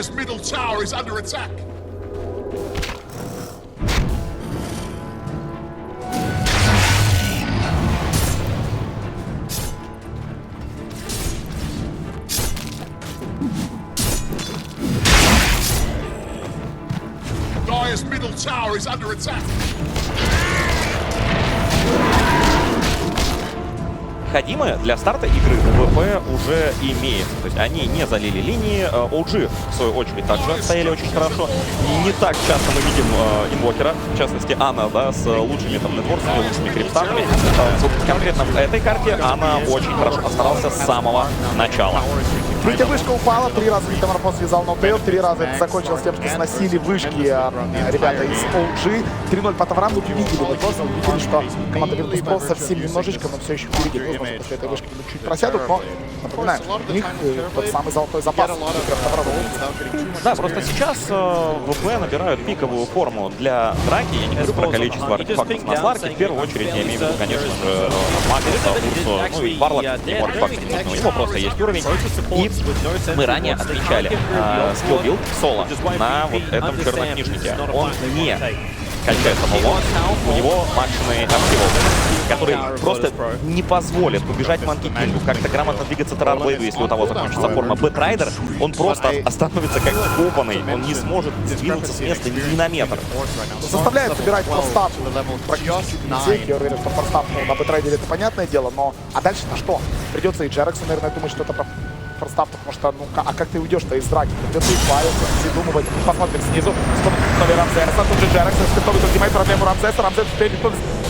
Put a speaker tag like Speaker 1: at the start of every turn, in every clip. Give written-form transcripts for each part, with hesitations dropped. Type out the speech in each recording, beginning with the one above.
Speaker 1: Dire's middle tower is under attack. Dire's middle tower is under attack.
Speaker 2: Необходимое для старта игры УВП уже имеет. То есть они не залили линии. OG, в свою очередь, также стояли очень хорошо. Не так часто мы видим инвокера, в частности, Анна, да, с лучшими там нетворсами, лучшими крипстартами. Конкретно в этой карте Анна очень хорошо постарался с самого начала.
Speaker 3: Третья вышка упала, 3 раза Метаморфоз связал ноутейл, 3 раза это закончилось тем, что сносили вышки ребята из OG. 3-0 по таврам, вы видели, вы просто увидели, что команда Virtus.pro совсем немножечко, но все еще впереди. Возможно, после этой вышки чуть просядут, но, напоминаю, у них тот самый золотой запас.
Speaker 2: Да, просто сейчас ВП набирают пиковую форму для драки. Я не говорю про количество артефактов на Сларке. В первую очередь я имею в виду, конечно же, Магнуса, Урсу, ну и Варлок, ему артефактов не нужно. У него просто есть уровень. И мы ранее отмечали скилл-билд соло на вот этом чернокнижнике. Он не качается молот, у него максимный артефакт, который просто не позволит убежать Манки Кингу, как-то грамотно двигаться Террорблейду, если у того закончится форма. Бэтрайдер, он просто остановится как вкопанный, он не сможет сдвинуться с места ни на метр.
Speaker 3: Заставляет собирать форстап практически всех. Я уверен, что форстап на Бэтрайдере это понятное дело, но а дальше на что? Придется и Джерексу, наверное, думать, что это про форстап, потому что, ну, а как ты уйдешь-то из драки? Придется избавиться, придумывать. Посмотрим снизу, что Рамзеса, тут же Джерекс, готовый ультимейт, проблему Рамзеса, Рамзес успеет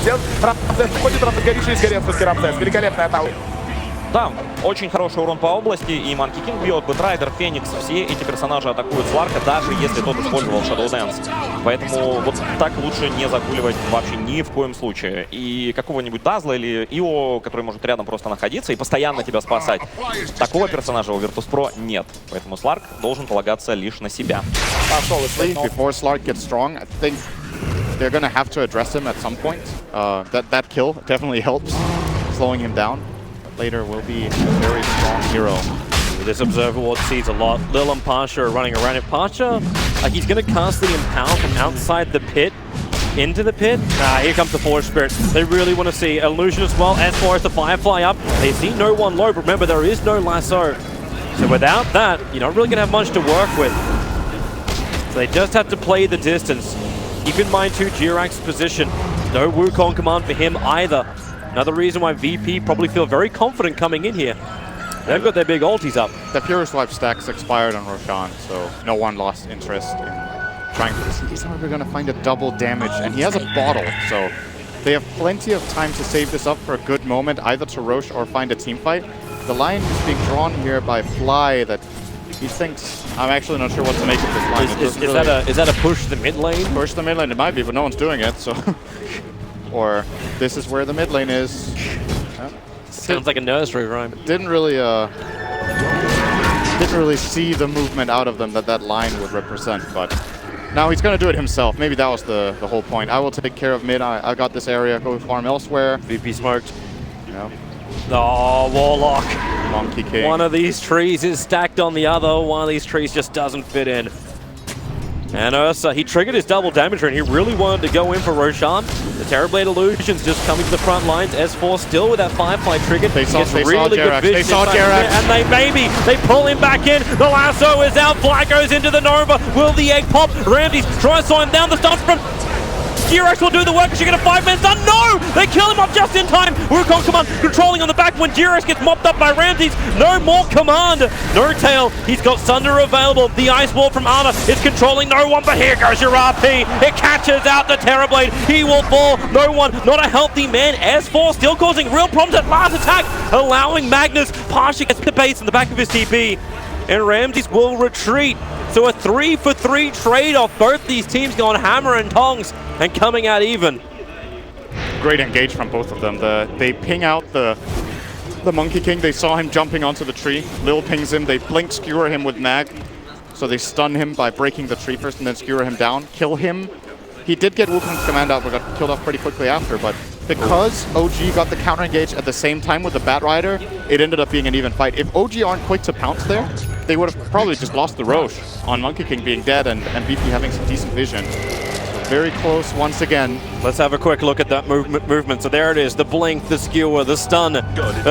Speaker 3: сделать. Рамзес выходит, Рамзес горячий изгорел, все-таки Рамзес. Великолепная атака.
Speaker 2: Да, очень хороший урон по области, и Манки Кинг бьет, Бэтрайдер, Феникс, все эти персонажи атакуют Сларка, даже если тот использовал Shadow Dance. Поэтому вот так лучше не загуливать вообще ни в коем случае. И какого-нибудь Дазла или Ио, который может рядом просто находиться и постоянно тебя спасать, такого персонажа у Virtus.pro нет. Поэтому Сларк должен полагаться лишь на себя.
Speaker 4: Before Slark gets strong, I think they're gonna have to address him at some point. That kill definitely helps, slowing him down. Later will be a very strong hero.
Speaker 5: This Observer Ward sees a lot. Lil and Pasha are running around. If Pasha, he's going to cast the Empower from outside the pit into the pit. Here comes the Forest Spirits. They really want to see Illusion as well. As far as the Firefly up, they see no one low, but remember there is no lasso. So without that, you're not really going to have much to work with. So they just have to play the distance. Keep in mind too, Jirax's position. No Wukong command for him either. Another reason why VP probably feel very confident coming in here. They've got their big ultis up.
Speaker 4: The Pure Swipe stacks expired on Roshan, so no one lost interest in trying to see. He's never going to find a double damage, and he has a bottle, so they have plenty of time to save this up for a good moment, either to Roche or find a team fight. The line is being drawn here by Fly that he thinks... I'm actually not sure what to make of this line.
Speaker 5: Is that a push the mid lane?
Speaker 4: Push the mid lane, it might be, but no one's doing it, so... Or this is where the mid lane is.
Speaker 5: Sounds like a nursery rhyme.
Speaker 4: Didn't really see the movement out of them that line would represent, but now he's gonna do it himself. Maybe that was the whole point. I will take care of mid. I got this area. Go farm elsewhere.
Speaker 5: VP smoked.
Speaker 4: Yeah.
Speaker 5: Oh, Warlock.
Speaker 4: Monkey King.
Speaker 5: One of these trees is stacked on the other. One of these trees just doesn't fit in. And Ursa, he triggered his double damager and he really wanted to go in for Roshan. The Terrorblade Illusions just coming to the front lines. S4 still with that Firefly triggered.
Speaker 4: They saw Jerax. They saw Jerax.
Speaker 5: And they pull him back in. The lasso is out. Fly goes into the Nova. Will the egg pop? Ramsey tries to slow him down. The stun from Jerax will do the work. Is she get a 5-man stun? No! They kill him off just in time. Wukong command controlling on the back when Jerax gets mopped up by Ramses. No more command. No tail. He's got Sunder available. The Ice Wall from Ana is controlling no one, but here goes your RP. It catches out the Terrorblade. He will fall. No one. Not a healthy man. S4 still causing real problems at last attack, allowing Magnus. Pasha gets the base in the back of his TP. And Ramses will retreat. So a 3-for-3 trade-off. Both these teams going hammer and tongs and coming out even.
Speaker 4: Great engage from both of them. They ping out the Monkey King. They saw him jumping onto the tree. Lil pings him. They blink skewer him with Mag. So they stun him by breaking the tree first and then skewer him down. Kill him. He did get Wukong's command out but got killed off pretty quickly after. But because OG got the counter engage at the same time with the Bat Rider, it ended up being an even fight. If OG aren't quick to pounce there, they would have probably just lost the Roche on Monkey King being dead and VP having some decent vision. So very close once again.
Speaker 5: Let's have a quick look at that movement. So there it is, the blink, the skewer, the stun.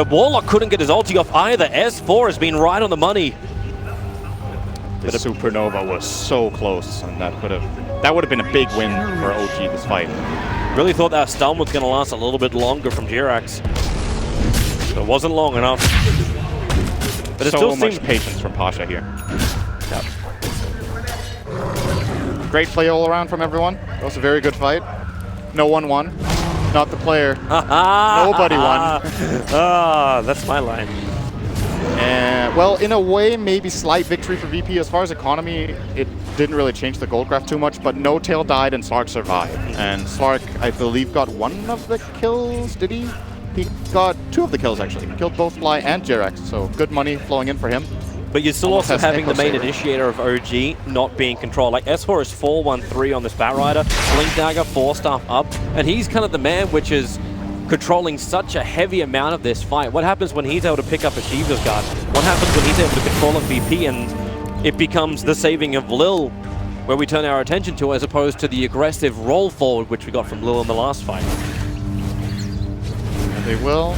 Speaker 5: Warlock couldn't get his ulti off either. S4 has been right on the money.
Speaker 4: The supernova was so close, and that would have been a big win for OG this fight.
Speaker 5: Really thought that stun was going to last a little bit longer from Jirax. But it wasn't long enough. But it
Speaker 4: so
Speaker 5: still
Speaker 4: much patience from Pasha here. Yep. Great play all around from everyone. That was a very good fight. No one won. Not the player. Nobody won.
Speaker 5: That's my line.
Speaker 4: Well, in a way, maybe slight victory for VP. As far as economy, it didn't really change the gold graph too much, but No Tail died and Slark survived. And Slark, I believe, got one of the kills, did he? He got 2 of the kills, actually. He killed both Fly and Jirax, so good money flowing in for him.
Speaker 5: But you're still also having the main initiator of OG not being controlled. Like S4 is 4-1-3 on this Batrider, Blink Dagger, 4-staff up, and he's kind of the man which is controlling such a heavy amount of this fight. What happens when he's able to pick up a Shiva's guard? What happens when he's able to control a VP and it becomes the saving of Lil where we turn our attention to, as opposed to the aggressive roll forward which we got from Lil in the last fight?
Speaker 4: They will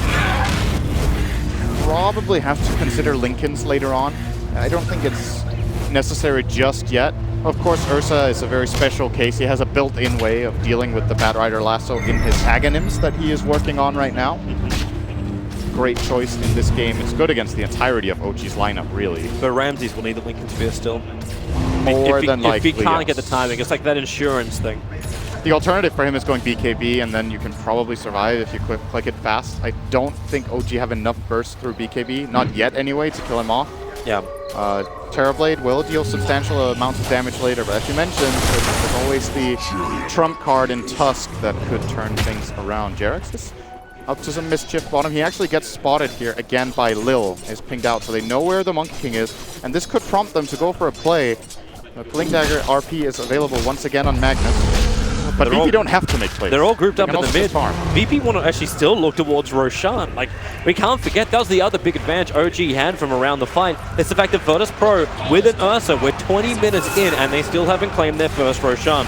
Speaker 4: probably have to consider Lincolns later on. I don't think it's necessary just yet. Of course, Ursa is a very special case. He has a built-in way of dealing with the Batrider lasso in his agonyms that he is working on right now. Great choice in this game. It's good against the entirety of OG's lineup, really.
Speaker 5: But Ramses will need the Lincoln Sphere still.
Speaker 4: More than likely,
Speaker 5: if he can't get the
Speaker 4: yes.
Speaker 5: timing, it's like that insurance thing.
Speaker 4: The alternative for him is going BKB, and then you can probably survive if you click it fast. I don't think OG have enough burst through BKB, not yet anyway, to kill him off.
Speaker 5: Yeah.
Speaker 4: Terrorblade will deal substantial amounts of damage later, but as you mentioned, there's always the trump card in Tusk that could turn things around. Jirax is up to some mischief bottom. He actually gets spotted here again by Lil. Is pinged out, so they know where the Monkey King is, and this could prompt them to go for a play. The Blink Dagger RP is available once again on Magnus. But VP don't have to make plays.
Speaker 5: They're all grouped up in the mid.
Speaker 4: Farm.
Speaker 5: VP want to actually still look towards Roshan. Like, we can't forget that was the other big advantage OG had from around the fight. It's the fact that Virtus Pro with an Ursa, we're 20 minutes in and they still haven't claimed their first Roshan.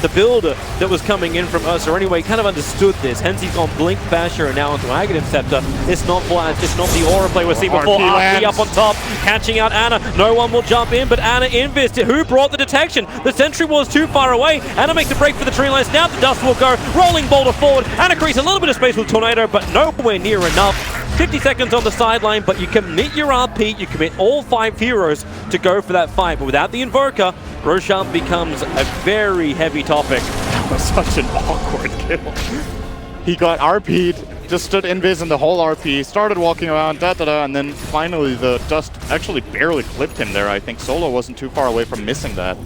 Speaker 5: The builder that was coming in from Ursa anyway kind of understood this. Hence he's gone Blink Basher and now onto Aghanim Scepter. It's not flat, it's not the aura play we've seen before. RP up on top, catching out Ana. No one will jump in, but Ana invis. Who brought the detection? The sentry was too far away. Ana makes a break for the tree lines. Now the dust will go. Rolling boulder forward. Ana creates a little bit of space with Tornado, but nowhere near enough. 50 seconds on the sideline, but you commit your RP, you commit all 5 heroes to go for that fight. But without the Invoker, Roshan becomes a very heavy topic.
Speaker 4: That was such an awkward kill. He got RP'd, just stood invis in the whole RP, started walking around, and then finally the dust actually barely clipped him there. I think Solo wasn't too far away from missing that.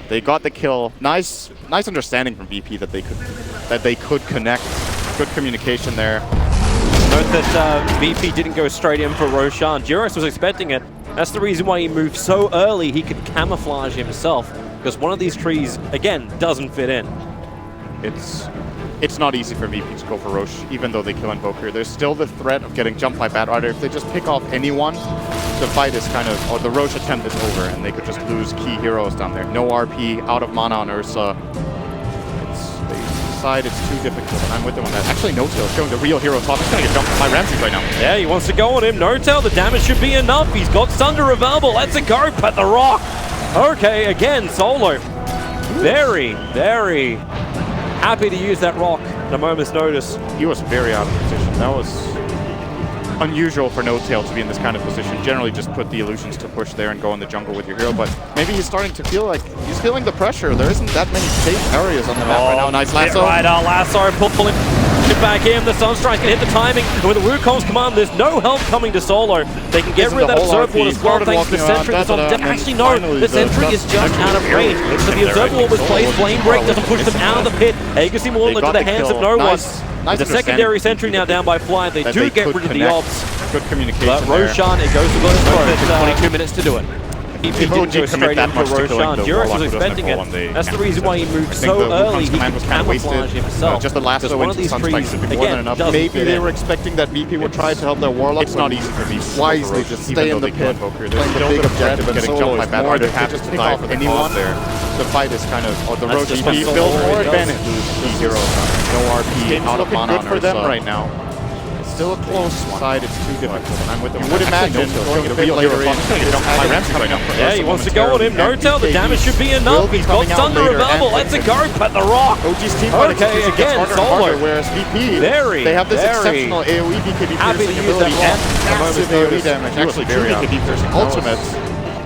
Speaker 4: They got the kill. Nice understanding from VP that they could connect. Good communication there.
Speaker 5: Note that VP didn't go straight in for Roshan. Jirax was expecting it. That's the reason why he moved so early. He could camouflage himself, because one of these trees, again, doesn't fit in.
Speaker 4: It's not easy for VP to go for Roche, even though they kill Invoker. There's still the threat of getting jumped by Batrider. If they just pick off anyone, the fight is kind of, or the Roche attempt is over, and they could just lose key heroes down there. No RP, out of mana on Ursa. It's too difficult, and I'm with them on that. Actually, No Tail showing the real hero top. He's going to get jumped by Ramses right now.
Speaker 5: Yeah, he wants to go on him. No Tail, the damage should be enough. He's got Sunder available. Let's it go, but the rock. Okay, again, Solo. Very, very happy to use that rock at a moment's notice.
Speaker 4: He was very out of position. That was unusual for No Tail to be in this kind of position. Generally just put the illusions to push there and go in the jungle with your hero, but maybe he's starting to feel like he's feeling the pressure. There isn't that many safe areas on the map right now. Nice lasso.
Speaker 5: Right, lasso, pulling it back in. The Sunstrike can hit the timing. And with the Wukong's command, there's no help coming to Solo. They can get rid of that Observer Wall as well, thanks to the Sentry that's on deck. Actually, no, the Sentry is just out of range. So the Observer Wall was placed. Flame Break doesn't push them out of the pit. Aegis Immortal into the hands of no one. The secondary Sentry now down by Fly. They do get rid of the Obs.
Speaker 4: Good communication.
Speaker 5: But Roshan, it goes to Virtus Pro. 22 minutes to do it. He
Speaker 4: If
Speaker 5: didn't
Speaker 4: OG
Speaker 5: go
Speaker 4: commit
Speaker 5: straight
Speaker 4: that
Speaker 5: in
Speaker 4: much
Speaker 5: for
Speaker 4: to killing
Speaker 5: Roshan.
Speaker 4: the
Speaker 5: Durex
Speaker 4: Warlock
Speaker 5: was
Speaker 4: who doesn't
Speaker 5: expecting
Speaker 4: have
Speaker 5: it.
Speaker 4: one, they
Speaker 5: That's the
Speaker 4: can't
Speaker 5: reason
Speaker 4: use
Speaker 5: why
Speaker 4: it.
Speaker 5: he moved
Speaker 4: I think
Speaker 5: so
Speaker 4: the Wukong's
Speaker 5: early. He
Speaker 4: command
Speaker 5: could
Speaker 4: was kind of wasted.
Speaker 5: camouflage himself.
Speaker 4: Just the last
Speaker 5: Because
Speaker 4: throw
Speaker 5: one of
Speaker 4: into
Speaker 5: these
Speaker 4: Sunspike
Speaker 5: trees,
Speaker 4: should be more than
Speaker 5: again,
Speaker 4: enough.
Speaker 5: doesn't
Speaker 4: Maybe
Speaker 5: fit
Speaker 4: they
Speaker 5: in.
Speaker 4: were expecting that BP would try to help their Warlock. It's not easy for BP.
Speaker 6: wisely just stay in the pit, playing the big objective, and
Speaker 4: getting
Speaker 6: solo
Speaker 4: jumped by
Speaker 6: is
Speaker 4: bad
Speaker 6: more
Speaker 4: Rider.
Speaker 6: than
Speaker 4: Have
Speaker 6: happy
Speaker 4: to
Speaker 6: to
Speaker 4: pick
Speaker 6: die
Speaker 4: off
Speaker 6: for
Speaker 4: anyone
Speaker 6: anyone.
Speaker 4: there. The fight is kind of, the
Speaker 5: That's
Speaker 4: road
Speaker 5: just
Speaker 4: BP
Speaker 5: what
Speaker 4: built
Speaker 5: Solo
Speaker 4: more
Speaker 5: does.
Speaker 4: advantage.
Speaker 6: Zero. No RP.
Speaker 4: Game's
Speaker 6: Not a
Speaker 4: looking
Speaker 6: mana
Speaker 4: good for
Speaker 6: or
Speaker 4: them
Speaker 6: sub.
Speaker 4: right now. It's still a close side. It's too difficult. I'm with them. You would
Speaker 6: Actually,
Speaker 4: imagine
Speaker 6: no
Speaker 4: going
Speaker 6: kill.
Speaker 4: a bit
Speaker 6: Real
Speaker 4: later
Speaker 6: hero
Speaker 4: in.
Speaker 6: is
Speaker 4: Don't my ramps coming up.
Speaker 5: Yeah, he wants to go on him. No tell, the damage should be enough. He's got Thunder Revival. Let's it go. Put the rock.
Speaker 4: OG's team fight
Speaker 5: Okay,
Speaker 4: execution gets
Speaker 5: again,
Speaker 4: harder and
Speaker 5: Solo.
Speaker 4: harder, whereas VP,
Speaker 5: Very,
Speaker 4: they have this
Speaker 5: very
Speaker 4: exceptional AoE BKB
Speaker 5: happy to
Speaker 4: piercing
Speaker 5: use
Speaker 4: ability
Speaker 5: that
Speaker 4: and
Speaker 5: block.
Speaker 4: massive AoE damage.
Speaker 6: He was
Speaker 4: Actually,
Speaker 6: very
Speaker 4: true BKB piercing ultimates.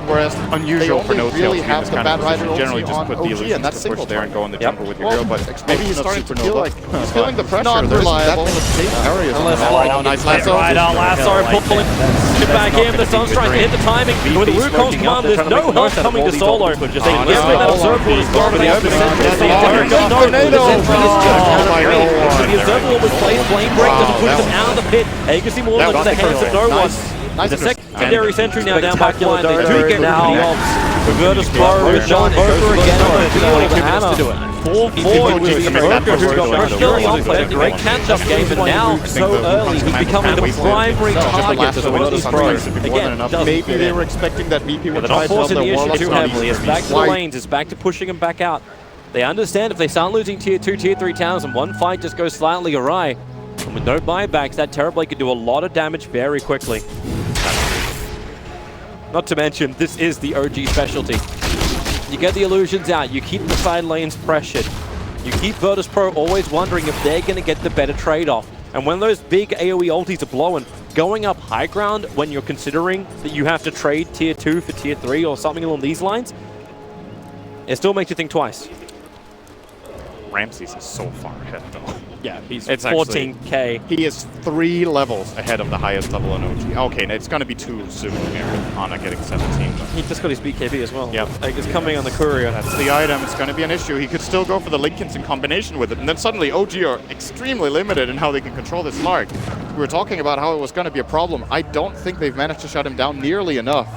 Speaker 4: Whereas
Speaker 6: Unusual
Speaker 4: they
Speaker 6: for
Speaker 4: only
Speaker 6: no
Speaker 4: really
Speaker 6: tail
Speaker 4: have
Speaker 6: team
Speaker 4: the
Speaker 6: is kind
Speaker 4: bad
Speaker 6: of
Speaker 4: rider
Speaker 6: position. Generally
Speaker 4: ulti
Speaker 6: just
Speaker 4: on
Speaker 6: put the
Speaker 4: OG,
Speaker 6: illusions
Speaker 4: and that's
Speaker 6: to
Speaker 4: single
Speaker 6: push there and go in the
Speaker 5: Yep.
Speaker 6: jungle with your hero, but
Speaker 4: maybe he's starting to feel like he's feeling the pressure.
Speaker 6: Not
Speaker 4: There's
Speaker 6: reliable.
Speaker 4: that many safe areas.
Speaker 5: Unless
Speaker 4: on the
Speaker 5: like,
Speaker 4: map. Nice lasso.
Speaker 5: right, Lasso pulling it back in. The Sun's trying to hit the timing. With the Wukong's command, there's no help coming to Solo. They give that observable is gone. The open center. The observable was placed. Flame break doesn't push them out of the pit. Agassi more into the hands of no one. The secondary sentry now down back line. They do get now. Virtus Pro, John Boker again on the field. Hannah. 4-4 with the Boker who got pushed early on. Played a great catch-up game, but now so early he's becoming the primary target of Virtus Pro. Again,
Speaker 4: Maybe they were expecting that VP would
Speaker 5: they're
Speaker 4: try
Speaker 5: not
Speaker 4: to help
Speaker 5: forcing
Speaker 4: their
Speaker 5: the issue
Speaker 4: Warlock.
Speaker 5: too heavily. It's back to the
Speaker 4: Why-
Speaker 5: lanes. It's back to pushing them back out. They understand if they start losing tier 2, tier 3 towns and one fight just goes slightly awry, and with no buybacks, that Terrorblade can do a lot of damage very quickly. Not to mention, this is the OG specialty. You get the illusions out, you keep the side lanes pressured. You keep Virtus Pro always wondering if they're going to get the better trade-off. And when those big AoE ultis are blowing, going up high ground when you're considering that you have to trade tier 2 for tier 3 or something along these lines, it still makes you think twice.
Speaker 4: Ramses is so far ahead, though.
Speaker 5: Yeah, he's
Speaker 4: It's
Speaker 5: 14k.
Speaker 4: He is 3 levels ahead of the highest level in OG. Okay, it's going to be too soon here with Ana getting 17. But
Speaker 5: He just got his BKB as well.
Speaker 4: Yep.
Speaker 5: Like, it's coming on the courier.
Speaker 4: that's the item. It's going to be an issue. He could still go for the Linkins in combination with it. And then suddenly OG are extremely limited in how they can control this Lark. We were talking about how it was going to be a problem. I don't think they've managed to shut him down nearly enough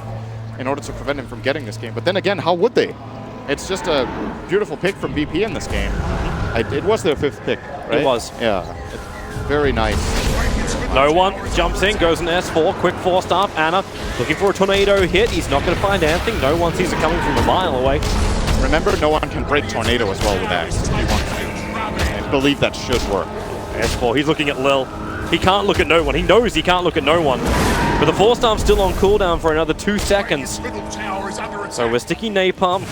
Speaker 4: in order to prevent him from getting this game. But then again, how would they? It's just a beautiful pick from BP in this game. It was their 5th pick, right?
Speaker 5: It was.
Speaker 4: Yeah. Very nice.
Speaker 5: No one jumps in, goes in S4, quick forced up. Anna looking for a tornado hit. He's not going to find anything. No one sees it coming from a mile away.
Speaker 4: Remember, no one can break Tornado as well with Axe if he wants to. I believe that should work.
Speaker 5: S4, he's looking at Lil. He can't look at no one. He knows he can't look at no one. But the force arm's still on cooldown for another 2 seconds.
Speaker 1: Middle tower is under attack.
Speaker 5: So we're sticking Napalm.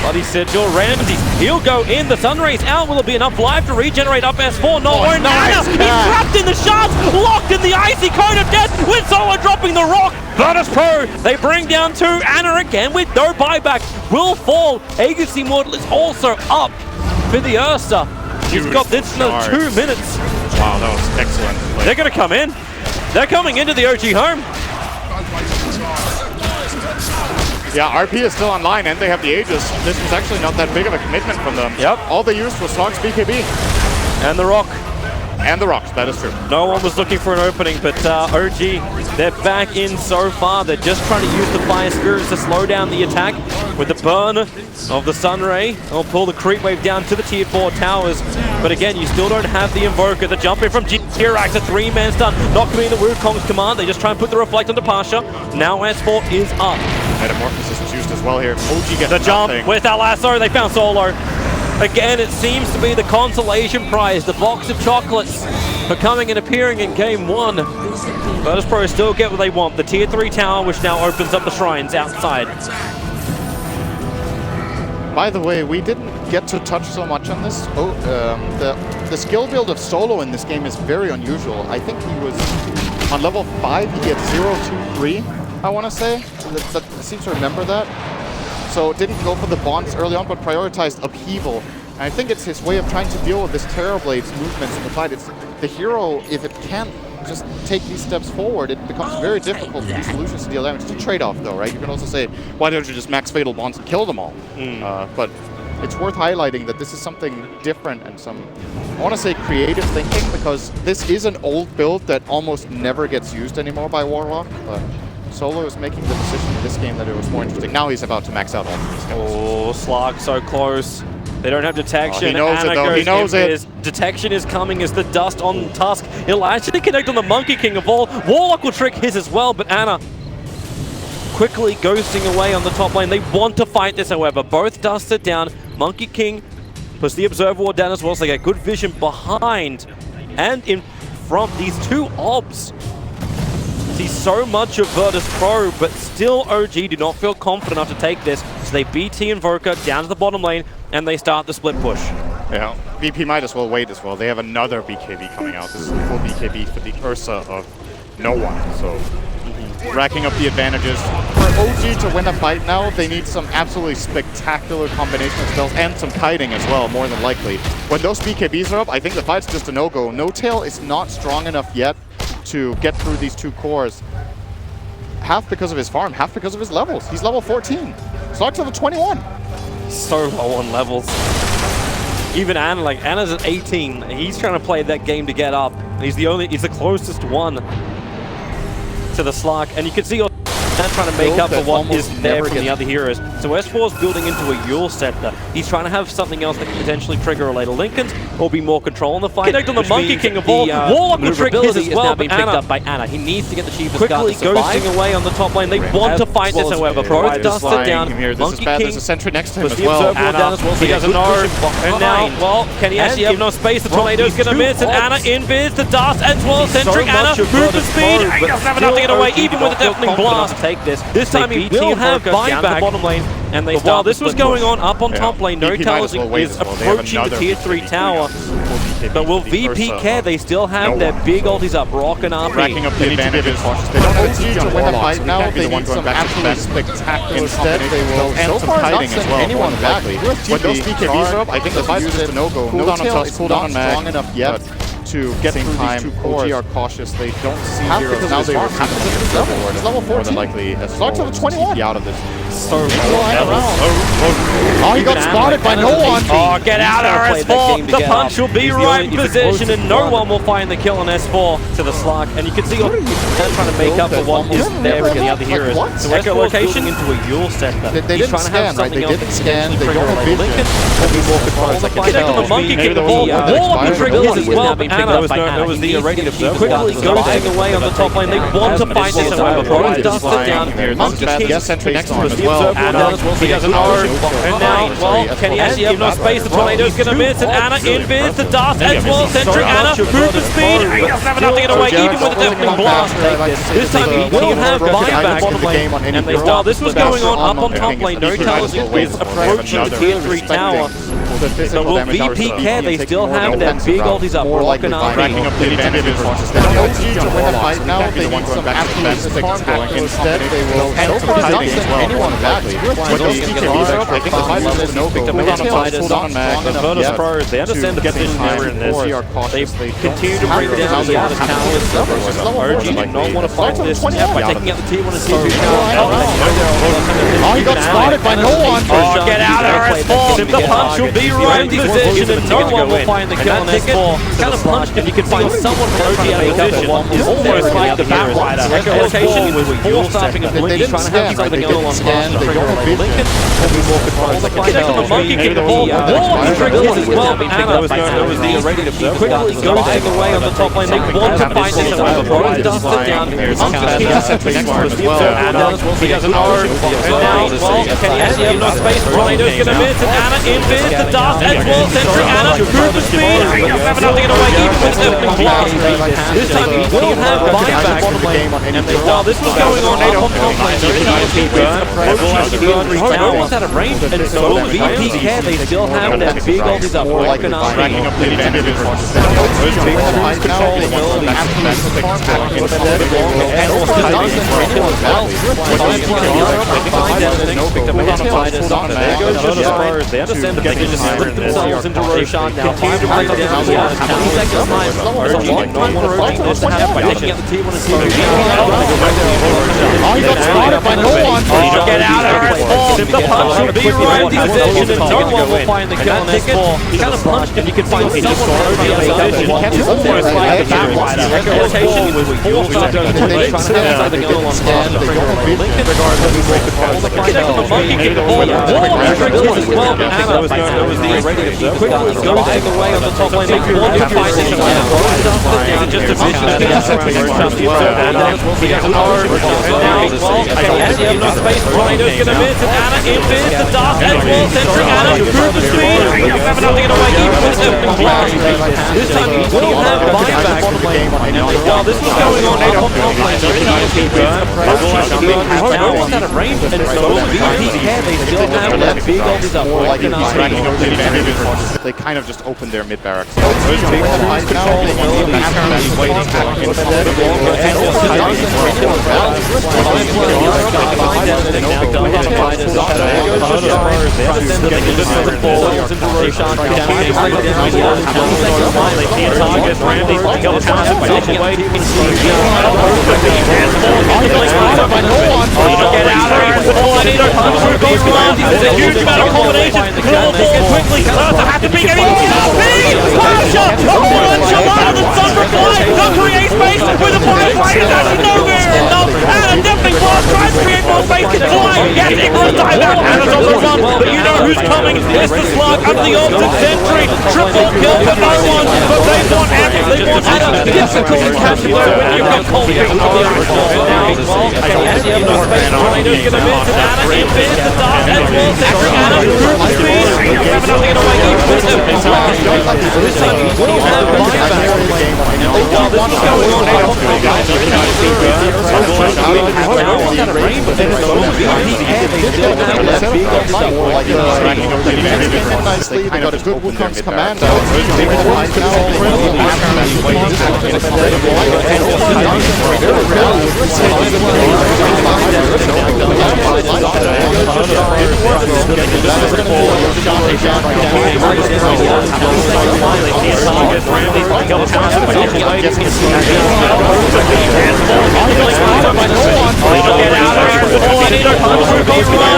Speaker 5: Bloody Sigil, Ramsey, he'll go in. The Sunray's out. Will it be enough life to regenerate up S4? No,
Speaker 4: nice
Speaker 5: He's trapped in the shards, locked in the icy cone of death with Solo dropping the rock. Virtus Pro, they bring down 2. Anna again with no buyback. Will fall. Agassi Mortal is also up for the Ursa. He's got this in 2 minutes.
Speaker 4: Wow, that was excellent.
Speaker 5: They're going to come in. They're coming into the OG home.
Speaker 4: Yeah, RP is still online and they have the Aegis. This was actually not that big of a commitment from them.
Speaker 5: Yep.
Speaker 4: All they used was Slog's BKB.
Speaker 5: And the rock.
Speaker 4: And the rocks, that is true.
Speaker 5: No one was looking for an opening, but OG, they're back in so far. They're just trying to use the Fire Spirits to slow down the attack. With the burn of the Sunray, they'll pull the creep wave down to the tier 4 towers. But again, you still don't have the Invoker. The jump in from Jirax, a 3-man stun. Not coming into Wukong's command. They just try and put the Reflect onto Pasha. Now S4 is up.
Speaker 4: Metamorphosis was used as well here. OG gets
Speaker 5: The jump
Speaker 4: nothing.
Speaker 5: with that lasso. They found Solo. Again, it seems to be the consolation prize, the box of chocolates for coming and appearing in game 1. Virtus Pro still get what they want, the tier 3 tower, which now opens up the shrines outside.
Speaker 4: By the way, we didn't get to touch so much on this. The skill build of Solo in this game is very unusual. I think he was on level 5, he gets 0-2-3, I want to say. I seem to remember that. So didn't go for the bonds early on, but prioritized upheaval. And I think it's his way of trying to deal with this Terrorblade's movements in the fight. It's the hero, if it can't just take these steps forward, it becomes very difficult for these solutions to deal damage. It's a trade-off though, right? You can also say, why don't you just max Fatal Bonds and kill them all? But it's worth highlighting that this is something different and some, I want to say, creative thinking, because this is an old build that almost never gets used anymore by Warlock. But Solo is making the decision in this game that it was more interesting. Now he's about to max out all of these kills.
Speaker 5: Oh, Slark so close. They don't have detection.
Speaker 4: Oh, he knows
Speaker 5: Anna
Speaker 4: it, though.
Speaker 5: goes
Speaker 4: He knows it.
Speaker 5: invis. Detection is coming as the dust on Tusk. He'll actually connect on the Monkey King of all. Warlock will trick his as well, but Anna quickly ghosting away on the top lane. They want to fight this, however. Both dusts are down. Monkey King puts the Observer Ward down as well, so they get good vision behind and in front. These two obs see so much of Virtus Pro, but still OG do not feel confident enough to take this. So they BT Invoker down to the bottom lane, and they start the split push.
Speaker 4: Yeah, VP might as well wait as well. They have another BKB coming out. This is the full BKB for the Ursa of no one, so racking up the advantages. For OG to win a fight now, they need some absolutely spectacular combination of spells and some kiting as well, more than likely. When those BKBs are up, I think the fight's just a no-go. No-Tail is not strong enough yet to get through these two cores. Half because of his farm, half because of his levels. He's level 14. Slark's level 21.
Speaker 5: So low on levels. Even Anna, like Anna's at 18. He's trying to play that game to get up. And he's the closest one to the Slark. And you can see trying to make up for what is there from the other heroes. So S4's building into a Yule scepter. He's trying to have something else that can potentially trigger a later Linken's or be more control in the fight. Connect on the Monkey King of all. Warlock will trick his as well, but Anna
Speaker 7: up by Anna. He needs to get the cheapest
Speaker 5: quickly ghosting away on the top lane. They want to fight this, however. Both dusted down.
Speaker 4: This is bad. There's a sentry next to him as
Speaker 5: the
Speaker 4: well.
Speaker 5: Observer down as well, so he doesn't know. And now, well, can he actually have no space? The tornado's going to miss, and Anna invis the dust as well. Centering Anna, move for speed. He doesn't have enough to get away, even with a deafening blast.
Speaker 7: Take this.
Speaker 5: This time he will have buyback bottom lane, and they while this was going on up on top lane, No-Tail is approaching the tier 3 tower. But will VP care? They still have their big ultis up, Rock and RP.
Speaker 4: Racking up the advantages. They don't need to win a fight now. They need some absolutely spectacular instead. They will and some kiting as well. Anyone back. When those BKBs are up, I think the fight's just a no-go. No-Tail is not strong enough yet to get through these two cores. OG are cautious. They don't see heroes. Now they receive his level. He's level 14. More than likely, Slark's level 21. Out of this.
Speaker 5: So
Speaker 4: oh, he got spotted by no one.
Speaker 5: Oh, get out of S4. The punch will be right in position, and no one will find the kill on S4 to the Slark. And you can see they're trying to make up for what is there from the other heroes. So echolocation into a Yule scepter.
Speaker 6: They didn't scan, right? They didn't scan. They don't have vision.
Speaker 5: Connect on the Monkey King, the ball. Warlock will trick his as well, but Anna, there was the irradiant observer. Quickly ghosting away on the top lane. They want to fight this, however. Both dusted down. Monkey King
Speaker 4: next to him as
Speaker 5: the Observer down as well, so he doesn't know. And now, well, can he actually have no space? The tornado's going to miss, and Anna invis the dust as well. Centering Anna, move for speed. He doesn't have enough to get away, even with the deafening blast. This time he will have buyback. And they while this was going on up on top lane, No-Tail is approaching the tier 3 tower. So will VP care? They still have their big ultis up, Rock and RP.
Speaker 4: Racking up the advantages.
Speaker 6: To win a fight now, they need some absolute spectacular. Instead, they will so far not send anyone back.
Speaker 4: When those BKBs are up, I think the fight level is no-go.
Speaker 5: Hold on, Mag. The Virtus Pros, they understand the position they were in this. They continue to break down the outer towers. OG did not want to fight this by taking out the tier 1 and tier 2 tower.
Speaker 4: Oh, he got spotted by no one.
Speaker 5: Oh, get out of S4. The punch will be right in position, and no one will find the kill on S4. Kind of punch, if you can find someone from OG out of position, is almost like the Batrider. Echolocation was force-stopping a Blinky, trying to have something else on Linken. Connect on the Monkey King, the ball. Warlock will trick his as well, but Anna, there was the irradiant observer. Quickly ghosting away on the top lane. They want to fight this, however. Both dusted down. Monkey King was the observer down as well, so he doesn't know. And now, well, can he actually have no space? Tornado's going to miss, and Anna invis the dust as well. Centering Anna, move for speed. He doesn't have enough to get away, even with the deafening blast. This time he will have buyback. And while this was going on up on top lane, almost out of range, and so will VP care. They still have their big ultis up, Rock and RP.
Speaker 4: Racking up the advantages.
Speaker 5: They understand the position, they put themselves into Roshan now. 5 to break down the 20 seconds time. OG did not want to rotate this to have by taking out the T1 and T2.
Speaker 6: Oh, he got spotted by no one.
Speaker 5: Get out of it, Paul. The punch will be right in position, and no one will find the kill on S4. He kind of punched him. You can find someone over the other side. It's almost like the backrider. Rotation was forced up to the right side of the kill on Lincoln. Connect on the monkey kick. All Matrix as well. Anna was ready to keep going. Goes take away on the top lane. One to fight this now. Just a vision. He has an R. As he has no space, Rhino's going to miss, and Anna invis the dart as well, centering Anna through the speed. He's have enough to get away, even with opening blast. This time he will have buyback. While this was going on top lane, now he's out of range, and so they still have that big ult is up.
Speaker 4: They kind of just opened their mid barracks.
Speaker 5: Huge amount of combination. Quickly, have to be getting Enchilada, the Thunderfly, not create space with a firefighter, that's nowhere enough. Anna definitely blast, tries to create more space, can fly, yes, Ignor's dive out, Anna's on the run, but you know who's coming, it's the Slug under the Ultimate Sentry, triple kill for no one, but they want Anna, difficult to catch when you've got cold feet on the Iron now, as you have no space, Rhino's gonna miss, and Anna invis the dart as well, centering Anna through the speed, you have enough to get away, even with the blast. This time he will have buyback. While this is going on,
Speaker 6: nicely, they got a good Wukong's command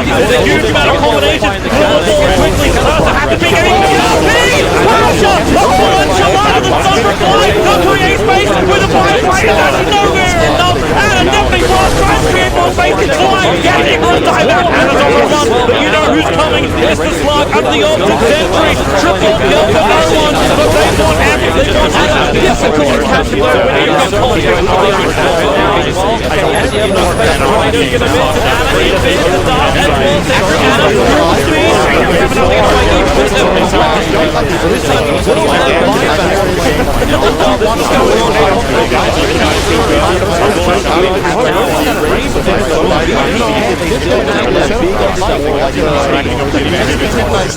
Speaker 5: There's a huge amount of combination. Quickly, have to be getting Enchilada, the Thunderfly, not create space with a firefighter, that's nowhere enough. Anna definitely blast, tries to create more space, can fly, yes, Ignor's dive out, Anna's on the run, but you know who's coming, it's the Slug under the Ultimate Sentry, triple kill for no one, but they want Anna, difficult to catch when you've got cold feet on the Iron now as well, as you have no space, Rhino's gonna miss, and Anna invis the dart as well, centering Anna through the speed, you have enough to get away, even with the blast. This time he will have buyback. While this is going on,
Speaker 6: I got a good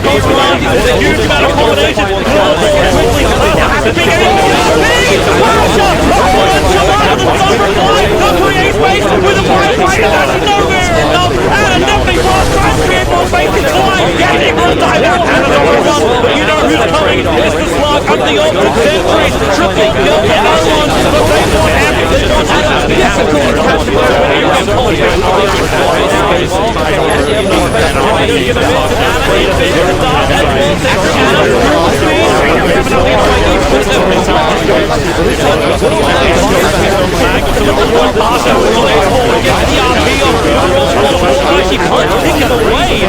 Speaker 6: Wukong's command
Speaker 5: There's a huge amount of combination. Quickly, have to be getting Enchilada, the Thunderfly, not create space with a firefighter, that's nowhere enough. Anna definitely blast, tries to create more space, can fly, yes, Ignor's dive out, Anna's on the run, but you know who's coming, it's the Slug under the Ultimate Sentry, triple kill for no one, but they want Anna, difficult to catch when you've got cold feet on the Iron now as well, as you have no space, Rhino's gonna miss, and Anna invis the dart as well, centering Anna through the speed, you have enough to get away, even with the blast. This time he will have buyback. Gets the RP off, she can't pick it away.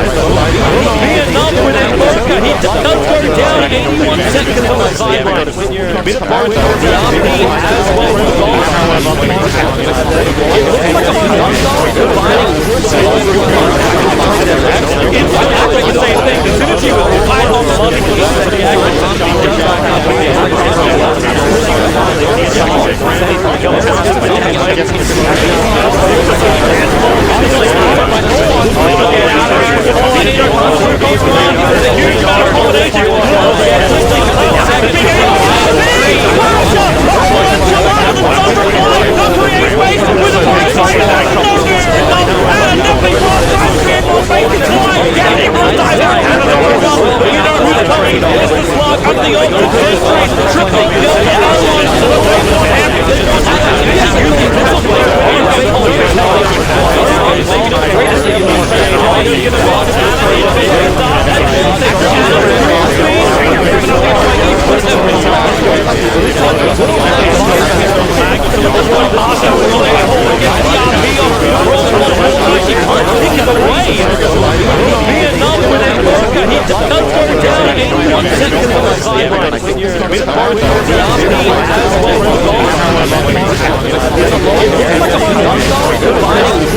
Speaker 5: Vietnam with Mboka, he does go down 81 seconds on the sideline. When you're the RP as well as gone. It looks like a phenomenon combining it's exactly the same thing. As soon as you fight on the money, the accuracy does not There's the slug under the ultra century. Triple kill for Alon.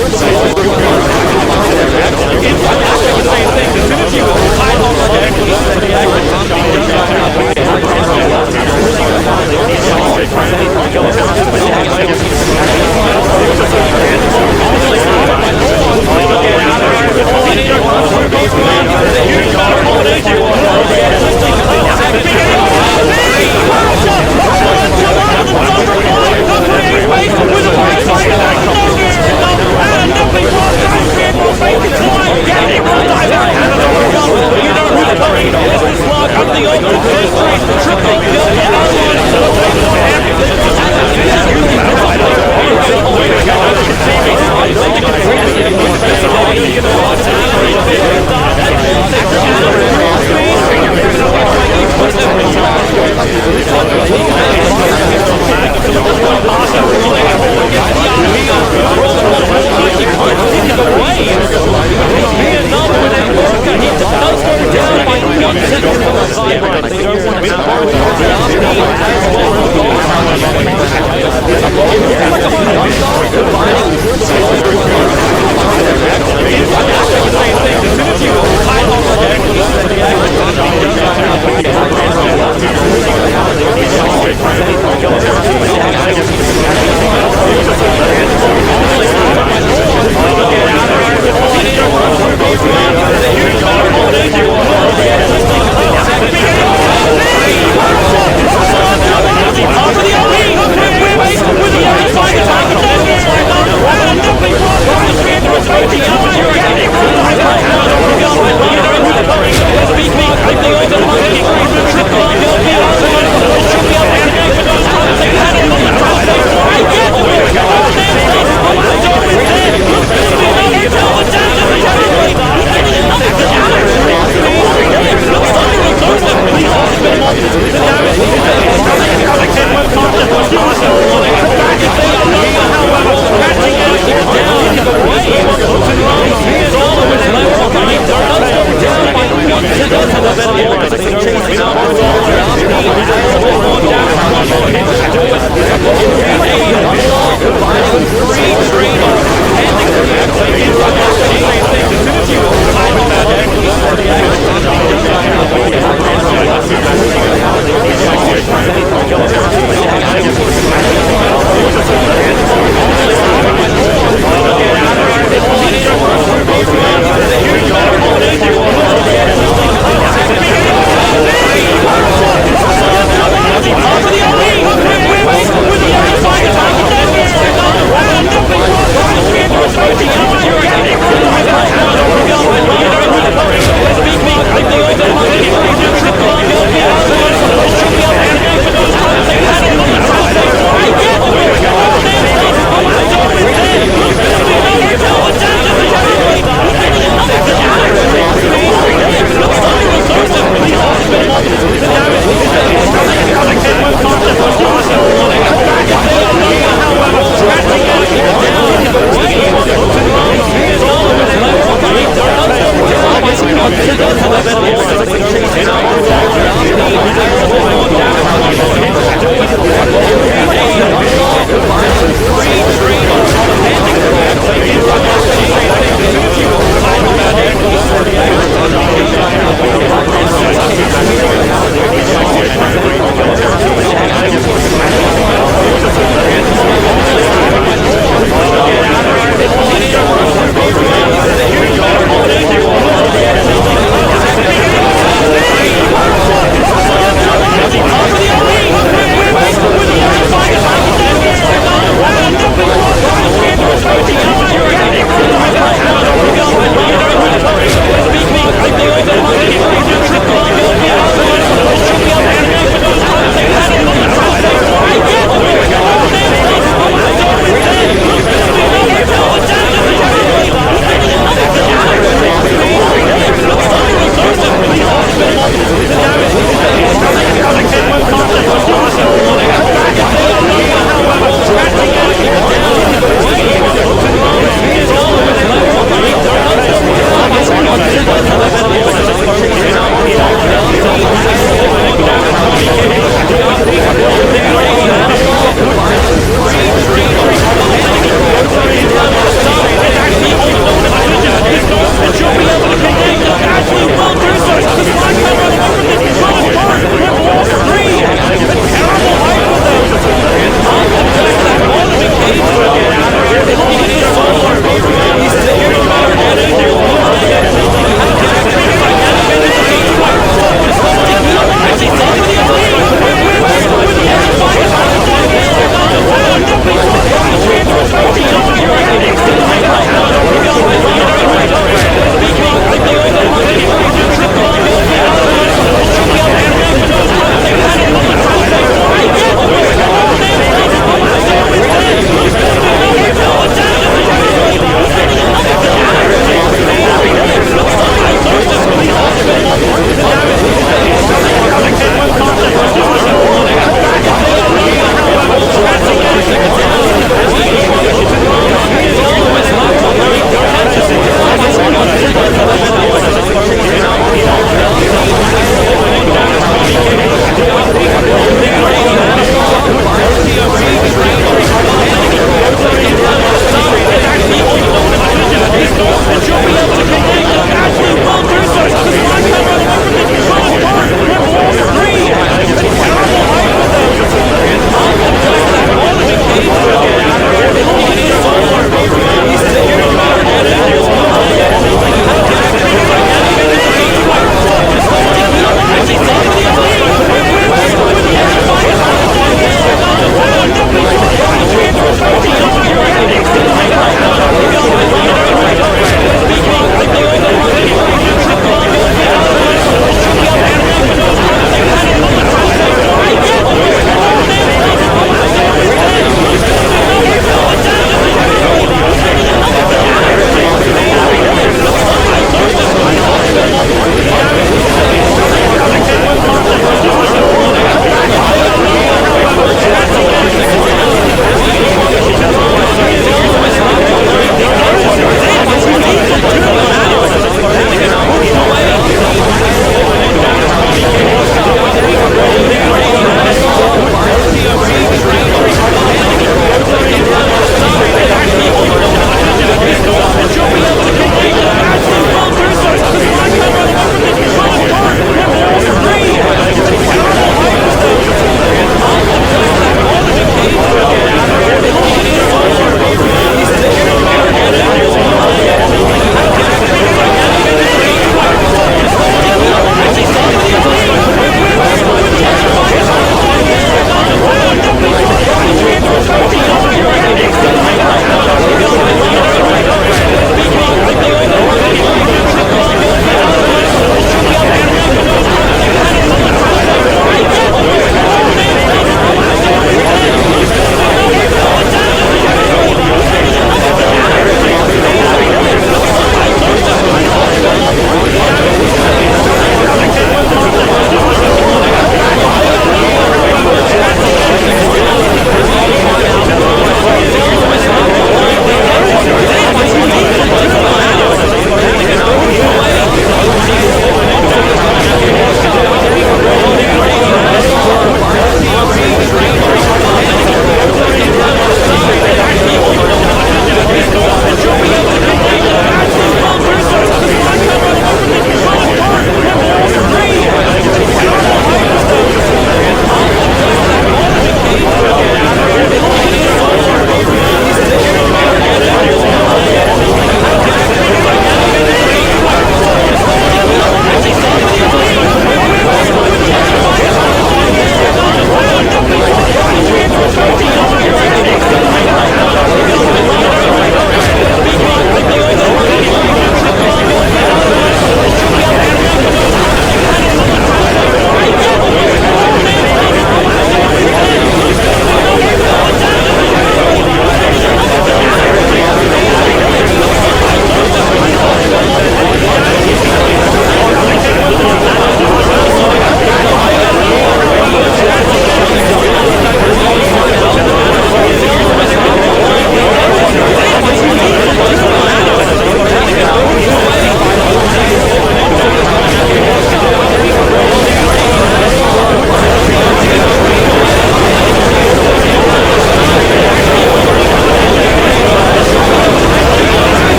Speaker 6: It's like a